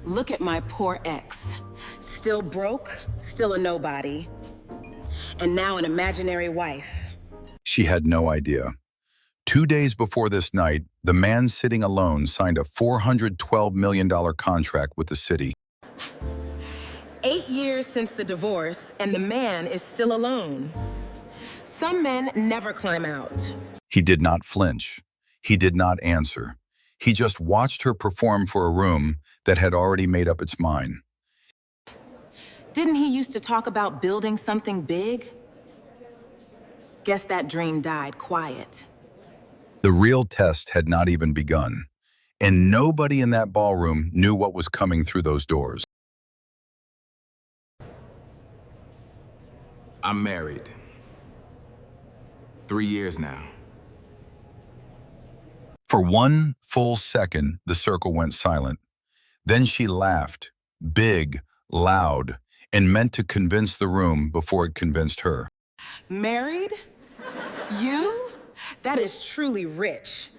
Look at my poor ex. Still broke, still a nobody, and now an imaginary wife. She had no idea. 2 days before this night, the man sitting alone signed a $412 million contract with the city. 8 years since the divorce, and the man is still alone. Some men never climb out. He did not flinch. He did not answer. He just watched her perform for a room that had already made up its mind. Didn't he used to talk about building something big? Guess that dream died quiet. The real test had not even begun, and nobody in that ballroom knew what was coming through those doors. I'm married. 3 years now. For 1 full second, the circle went silent. Then she laughed, big, loud, and meant to convince the room before it convinced her. Married? You? That is truly rich.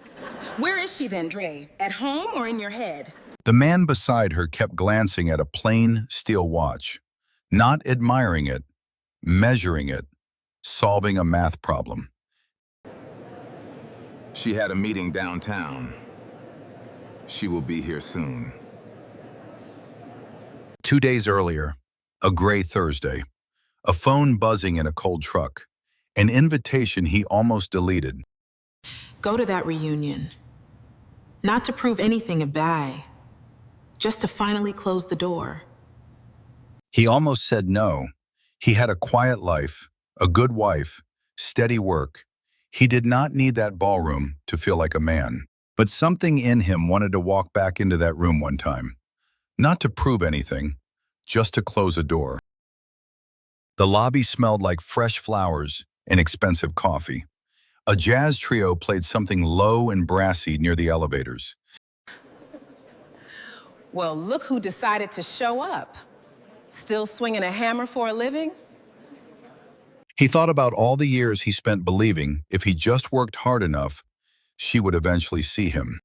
Where is she then, Dre? At home or in your head? The man beside her kept glancing at a plain steel watch, not admiring it, measuring it, solving a math problem. She had a meeting downtown. She will be here soon. 2 days earlier, a gray Thursday, a phone buzzing in a cold truck, an invitation he almost deleted. Go to that reunion. Not to prove anything a bye, just to finally close the door. He almost said no. He had a quiet life, a good wife, steady work. He did not need that ballroom to feel like a man. But something in him wanted to walk back into that room one time. Not to prove anything, just to close a door. The lobby smelled like fresh flowers and expensive coffee. A jazz trio played something low and brassy near the elevators. Well, look who decided to show up. Still swinging a hammer for a living? He thought about all the years he spent believing if he just worked hard enough, she would eventually see him.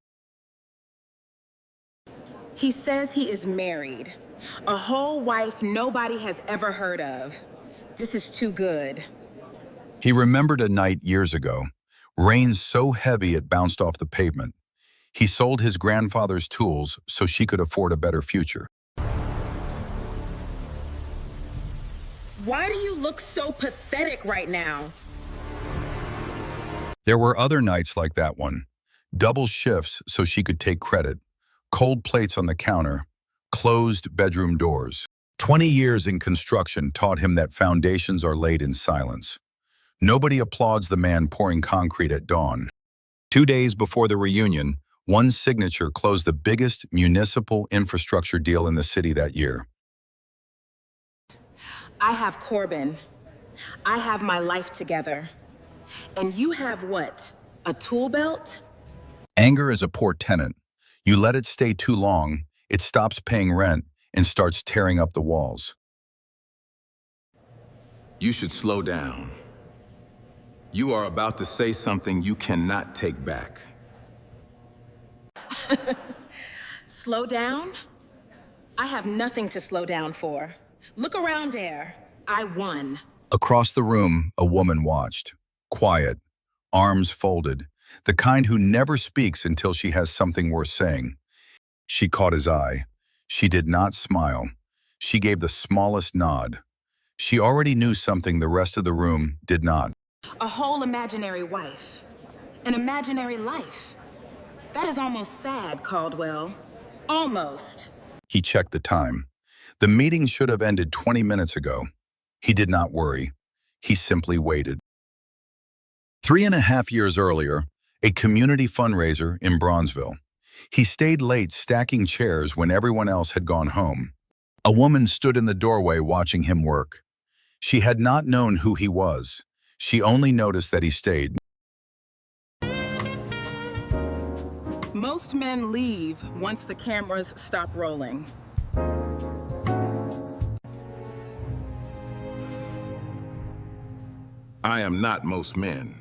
He says he is married. A whole wife nobody has ever heard of. This is too good. He remembered a night years ago, rain so heavy it bounced off the pavement. He sold his grandfather's tools so she could afford a better future. Why do you look so pathetic right now? There were other nights like that one. Double shifts so she could take credit, cold plates on the counter, closed bedroom doors. 20 years in construction taught him that foundations are laid in silence. Nobody applauds the man pouring concrete at dawn. 2 days before the reunion, one signature closed the biggest municipal infrastructure deal in the city that year. I have Corbin. I have my life together. And you have what? A tool belt? Anger is a poor tenant. You let it stay too long, it stops paying rent and starts tearing up the walls. You should slow down. You are about to say something you cannot take back. Slow down? I have nothing to slow down for. Look around there. I won. Across the room, a woman watched, quiet, arms folded, the kind who never speaks until she has something worth saying. She caught his eye. She did not smile. She gave the smallest nod. She already knew something the rest of the room did not. A whole imaginary wife. An imaginary life. That is almost sad, Caldwell. Almost. He checked the time. The meeting should have ended 20 minutes ago. He did not worry. He simply waited. 3.5 years earlier, a community fundraiser in Bronzeville. He stayed late stacking chairs when everyone else had gone home. A woman stood in the doorway watching him work. She had not known who he was. She only noticed that he stayed. Most men leave once the cameras stop rolling. I am not most men.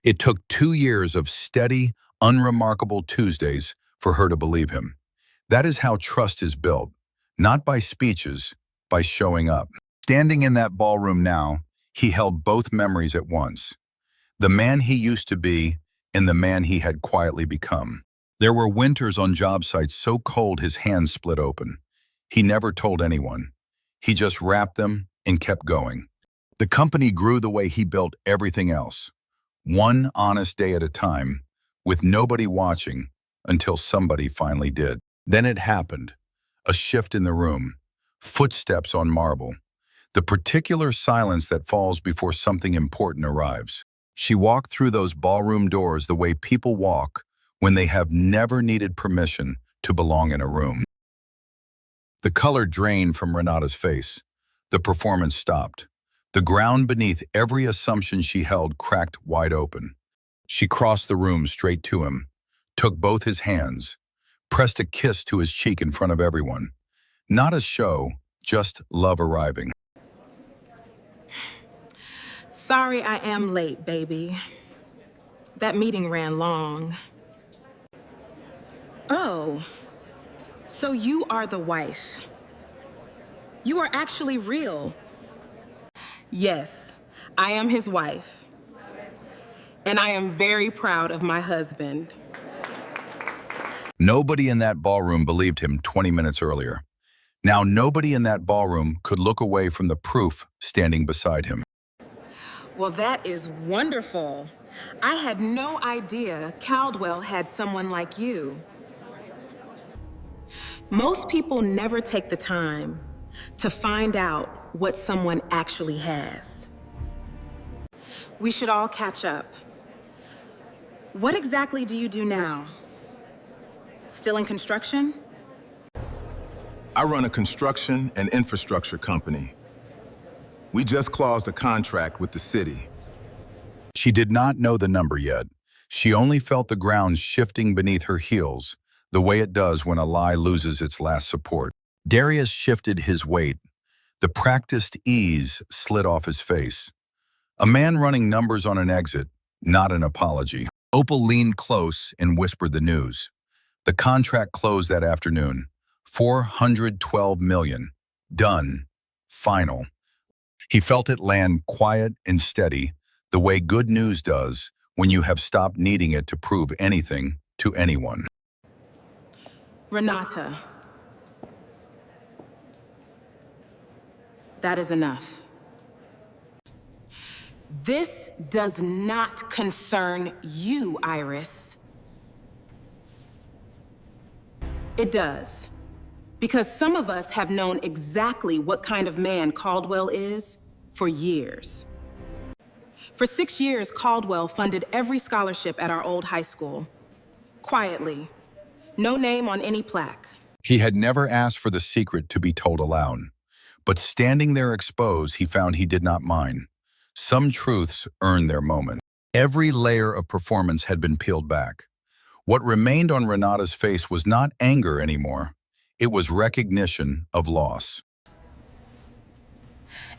It took 2 years of steady, unremarkable Tuesdays for her to believe him. That is how trust is built, not by speeches, by showing up. Standing in that ballroom now, he held both memories at once. The man he used to be and the man he had quietly become. There were winters on job sites so cold his hands split open. He never told anyone. He just wrapped them and kept going. The company grew the way he built everything else. One honest day at a time, with nobody watching, until somebody finally did. Then it happened. A shift in the room. Footsteps on marble. The particular silence that falls before something important arrives. She walked through those ballroom doors the way people walk when they have never needed permission to belong in a room. The color drained from Renata's face. The performance stopped. The ground beneath every assumption she held cracked wide open. She crossed the room straight to him, took both his hands, pressed a kiss to his cheek in front of everyone. Not a show, just love arriving. Sorry I am late, baby. That meeting ran long. Oh, so you are the wife. You are actually real. Yes, I am his wife. And I am very proud of my husband. Nobody in that ballroom believed him 20 minutes earlier. Now nobody in that ballroom could look away from the proof standing beside him. Well, that is wonderful. I had no idea Caldwell had someone like you. Most people never take the time to find out what someone actually has. We should all catch up. What exactly do you do now? Still in construction? I run a construction and infrastructure company. We just closed a contract with the city. She did not know the number yet. She only felt the ground shifting beneath her heels, the way it does when a lie loses its last support. Darius shifted his weight. The practiced ease slid off his face. A man running numbers on an exit, not an apology. Opal leaned close and whispered the news. The contract closed that afternoon. $412 million. Done. Final. He felt it land quiet and steady, the way good news does when you have stopped needing it to prove anything to anyone. Renata. That is enough. This does not concern you, Iris. It does. Because some of us have known exactly what kind of man Caldwell is for years. For 6 years, Caldwell funded every scholarship at our old high school. Quietly. No name on any plaque. He had never asked for the secret to be told aloud. But standing there exposed, he found he did not mind. Some truths earned their moment. Every layer of performance had been peeled back. What remained on Renata's face was not anger anymore. It was recognition of loss.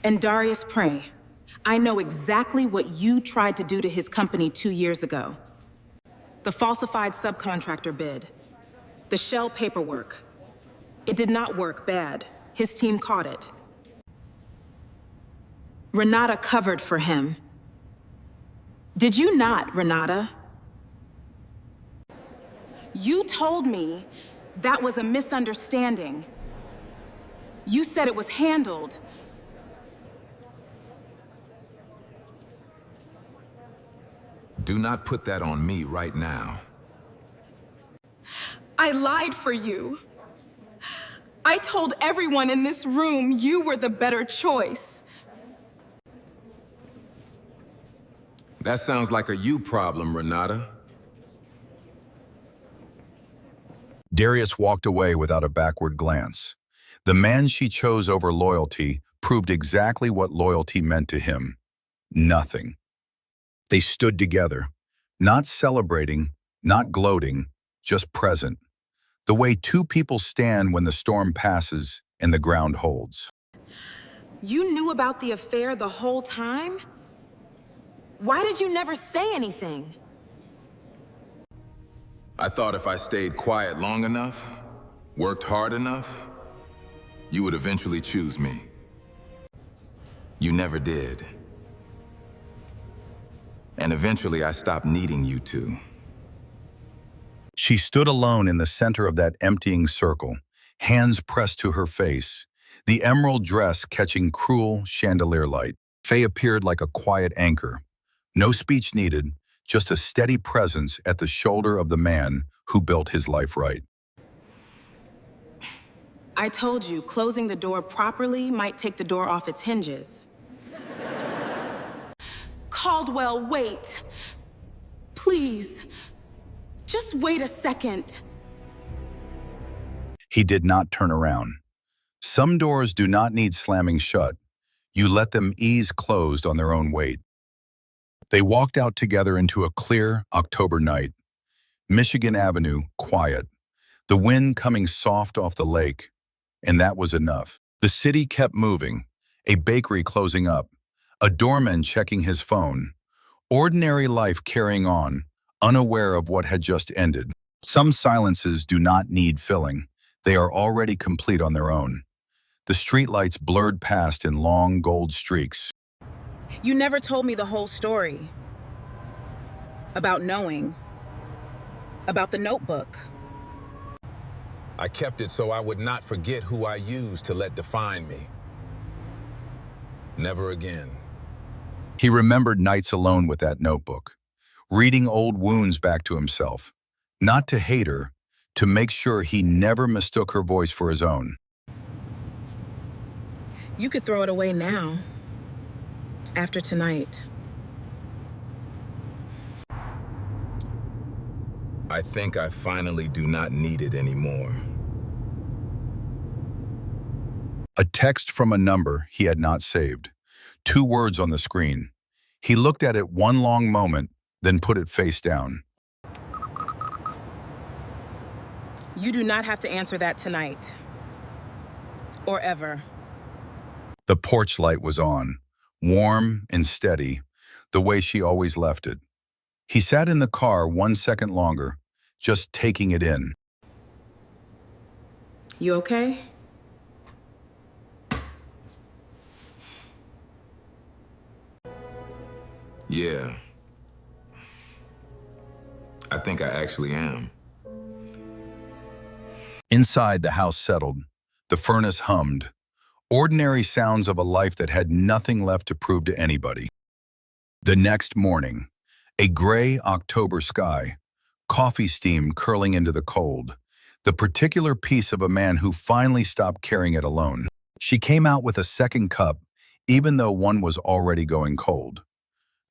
And Darius Prey, I know exactly what you tried to do to his company 2 years ago. The falsified subcontractor bid. The shell paperwork. It did not work bad. His team caught it. Renata covered for him. Did you not, Renata? You told me that was a misunderstanding. You said it was handled. Do not put that on me right now. I lied for you. I told everyone in this room you were the better choice. That sounds like a you problem, Renata. Darius walked away without a backward glance. The man she chose over loyalty proved exactly what loyalty meant to him. Nothing. They stood together, not celebrating, not gloating, just present. The way two people stand when the storm passes and the ground holds. You knew about the affair the whole time? Why did you never say anything? I thought if I stayed quiet long enough, worked hard enough, you would eventually choose me. You never did. And eventually I stopped needing you to. She stood alone in the center of that emptying circle, hands pressed to her face, the emerald dress catching cruel chandelier light. Faye appeared like a quiet anchor. No speech needed, just a steady presence at the shoulder of the man who built his life right. I told you, closing the door properly might take the door off its hinges. Caldwell, wait. Please. Just wait a second. He did not turn around. Some doors do not need slamming shut. You let them ease closed on their own weight. They walked out together into a clear October night. Michigan Avenue, quiet. The wind coming soft off the lake. And that was enough. The city kept moving. A bakery closing up. A doorman checking his phone. Ordinary life carrying on, unaware of what had just ended. Some silences do not need filling. They are already complete on their own. The streetlights blurred past in long gold streaks. You never told me the whole story. About knowing. About the notebook. I kept it so I would not forget who I used to let define me. Never again. He remembered nights alone with that notebook, reading old wounds back to himself, not to hate her, to make sure he never mistook her voice for his own. You could throw it away now. After tonight. I think I finally do not need it anymore. A text from a number he had not saved. 2 words on the screen. He looked at it one long moment, then put it face down. You do not have to answer that tonight. Or ever. The porch light was on, warm and steady, the way she always left it. He sat in the car 1 second longer, just taking it in. You okay? Yeah. I think I actually am. Inside, the house settled. The furnace hummed. Ordinary sounds of a life that had nothing left to prove to anybody. The next morning, a gray October sky, coffee steam curling into the cold, the particular piece of a man who finally stopped carrying it alone. She came out with a second cup, even though one was already going cold.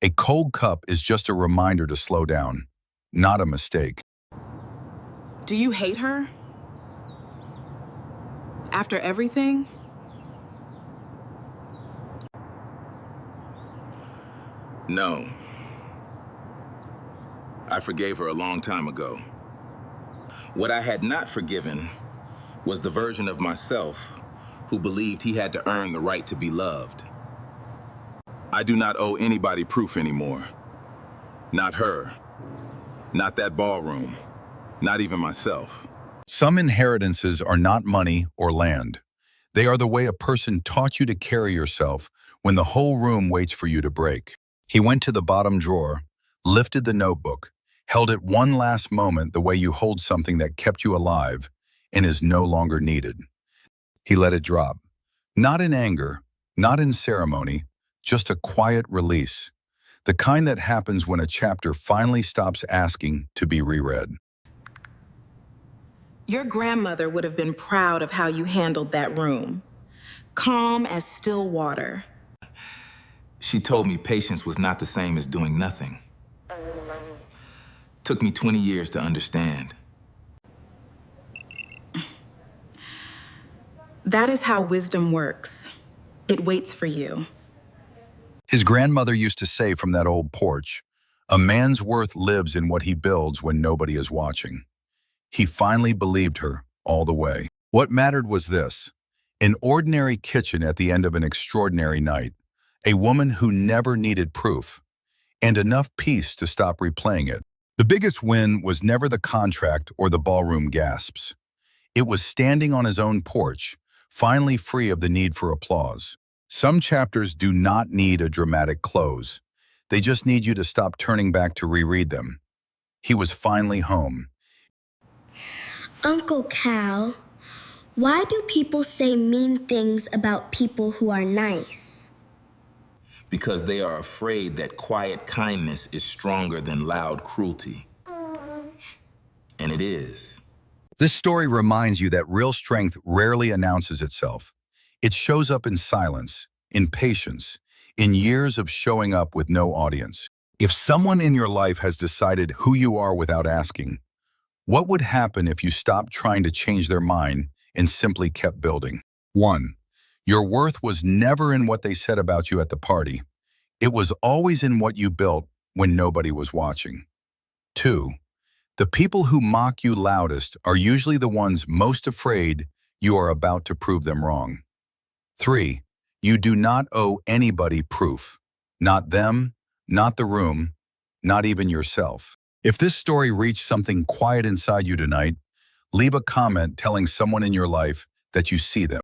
A cold cup is just a reminder to slow down, not a mistake. Do you hate her? After everything? No. I forgave her a long time ago. What I had not forgiven was the version of myself who believed he had to earn the right to be loved. I do not owe anybody proof anymore. Not her. Not that ballroom. Not even myself. Some inheritances are not money or land. They are the way a person taught you to carry yourself when the whole room waits for you to break. He went to the bottom drawer, lifted the notebook, held it one last moment the way you hold something that kept you alive and is no longer needed. He let it drop. Not in anger, not in ceremony, just a quiet release. The kind that happens when a chapter finally stops asking to be reread. Your grandmother would have been proud of how you handled that room. Calm as still water. She told me patience was not the same as doing nothing. Took me 20 years to understand. That is how wisdom works. It waits for you. His grandmother used to say from that old porch, "A man's worth lives in what he builds when nobody is watching." He finally believed her all the way. What mattered was this: an ordinary kitchen at the end of an extraordinary night, a woman who never needed proof, and enough peace to stop replaying it. The biggest win was never the contract or the ballroom gasps. It was standing on his own porch, finally free of the need for applause. Some chapters do not need a dramatic close. They just need you to stop turning back to reread them. He was finally home. Uncle Cal, why do people say mean things about people who are nice? Because they are afraid that quiet kindness is stronger than loud cruelty. And it is. This story reminds you that real strength rarely announces itself. It shows up in silence, in patience, in years of showing up with no audience. If someone in your life has decided who you are without asking, what would happen if you stopped trying to change their mind and simply kept building? 1. Your worth was never in what they said about you at the party. It was always in what you built when nobody was watching. 2. The people who mock you loudest are usually the ones most afraid you are about to prove them wrong. 3. You do not owe anybody proof. Not them, not the room, not even yourself. If this story reached something quiet inside you tonight, leave a comment telling someone in your life that you see them.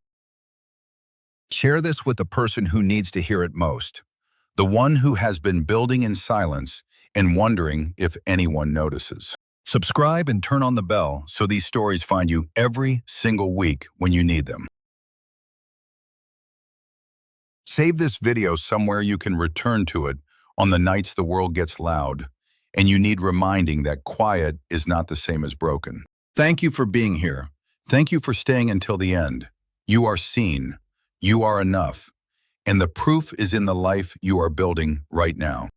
Share this with the person who needs to hear it most, the one who has been building in silence and wondering if anyone notices. Subscribe and turn on the bell so these stories find you every single week when you need them. Save this video somewhere you can return to it on the nights the world gets loud and you need reminding that quiet is not the same as broken. Thank you for being here. Thank you for staying until the end. You are seen. You are enough. And the proof is in the life you are building right now.